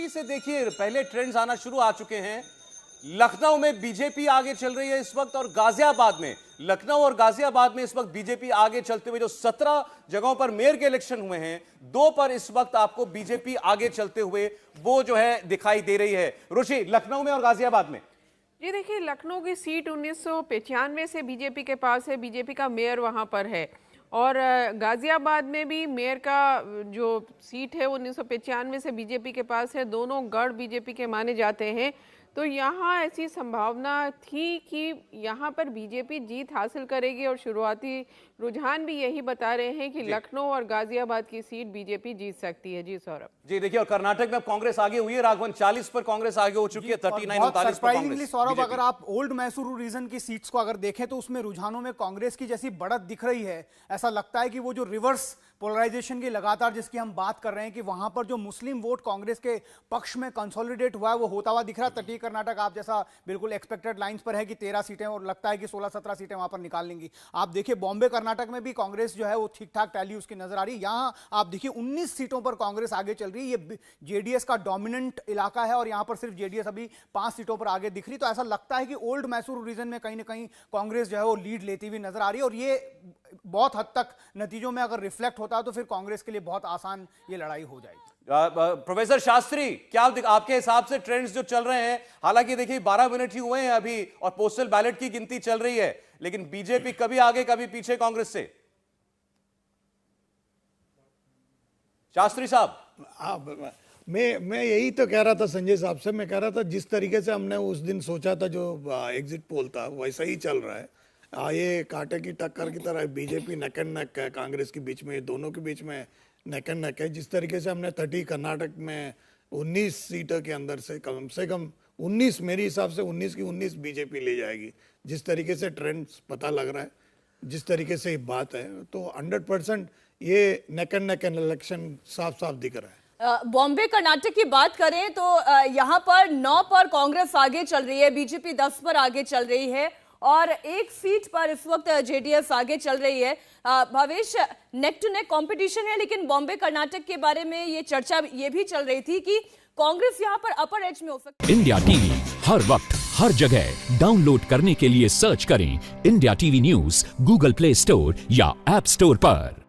BJP से देखिए पहले ट्रेंड्स आना शुरू आ चुके हैं। लखनऊ में बीजेपी आगे चल रही है इस वक्त, और गाजियाबाद में, लखनऊ और गाजियाबाद में इस वक्त बीजेपी आगे चलते हुए, जो 17 जगहों पर मेयर के इलेक्शन हुए हैं, 2 पर इस वक्त आपको बीजेपी आगे चलते हुए वो जो है दिखाई दे रही है। रुचि, लखनऊ में और गाजियाबाद में। जी देखिए, लखनऊ की सीट 1995 से बीजेपी के पास है, बीजेपी का मेयर वहां पर है। और गाजियाबाद में भी मेयर का जो सीट है वो 1995 से बीजेपी के पास है। दोनों गढ़ बीजेपी के माने जाते हैं। तो यहाँ ऐसी संभावना थी कि यहाँ पर बीजेपी जीत हासिल करेगी, और शुरुआती रुझान भी यही बता रहे हैं कि लखनऊ और गाजियाबाद की सीट बीजेपी जीत सकती है। जी सौरभ जी, देखिए, और कर्नाटक में अब कांग्रेस आगे हुई है। राघवन, 40 पर कांग्रेस आगे हो चुकी है, 39-39 पर कांग्रेस। सौरभ, अगर आप ओल्ड मैसूरू रीजन की सीट्स को अगर देखें तो उसमें रुझानों में कांग्रेस की जैसी बढ़त दिख रही है। ऐसा लगता है कि वो जो रिवर्स पोलराइजेशन की लगातार जिसकी हम बात कर रहे हैं कि वहां पर जो मुस्लिम वोट कांग्रेस के पक्ष में कंसोलिडेट हुआ है वो होता हुआ दिख रहा है। तटीय कर्नाटक आप जैसा बिल्कुल एक्सपेक्टेड लाइंस पर है कि 13 सीटें, और लगता है कि 16-17 सीटें वहां पर निकाल लेंगी। आप देखिए बॉम्बे कर्नाटक में भी कांग्रेस जो है वो ठीक ठाक टैली उसकी नजर आ रही है। यहाँ आप देखिए 19 सीटों पर कांग्रेस आगे चल रही है। ये जेडीएस का डोमिनेंट इलाका है और यहाँ पर सिर्फ जेडीएस अभी 5 सीटों पर आगे दिख रही। तो ऐसा लगता है कि ओल्ड मैसूरू रीजन में कहीं ना कहीं कांग्रेस जो है वो लीड लेती हुई नजर आ रही है, और ये बहुत हद तक नतीजों में अगर रिफ्लेक्ट होता है तो फिर कांग्रेस के लिए बहुत आसान ये लड़ाई हो जाएगी। प्रोफेसर शास्त्री, क्या आपके हिसाब से ट्रेंड्स जो चल रहे हैं, हालांकि देखिए 12 मिनट ही हुए हैं अभी और पोस्टल बैलेट की गिनती चल रही है, लेकिन बीजेपी कभी आगे कभी पीछे कांग्रेस से। शास्त्री साहब, मैं यही तो कह रहा था संजय साहब से। मैं कह रहा था जिस तरीके से हमने उस दिन सोचा था जो एग्जिट पोल था वैसा ही चल रहा है। ये कांटे की टक्कर की तरह बीजेपी नेक एंड नेक है कांग्रेस के बीच में, दोनों के बीच में नेक एंड नेक है। जिस तरीके से हमने 30 कर्नाटक में 19 सीटों के अंदर से कम 19, मेरे हिसाब से 19 की 19 बीजेपी ले जाएगी। जिस तरीके से ट्रेंड पता लग रहा है, जिस तरीके से बात है, तो 100% ये नेक एंड नेक इलेक्शन साफ साफ दिख रहा है। बॉम्बे कर्नाटक की बात करें तो यहाँ पर 9 पर कांग्रेस आगे चल रही है, बीजेपी 10 पर आगे चल रही है, और 1 सीट पर इस वक्त जेडीएस आगे चल रही है। Bhavesh, neck to neck competition है, लेकिन बॉम्बे कर्नाटक के बारे में ये चर्चा ये भी चल रही थी कि कांग्रेस यहाँ पर अपर एज में हो सकती है। इंडिया टीवी हर वक्त हर जगह डाउनलोड करने के लिए सर्च करें India TV news Google play store या ऐप स्टोर पर।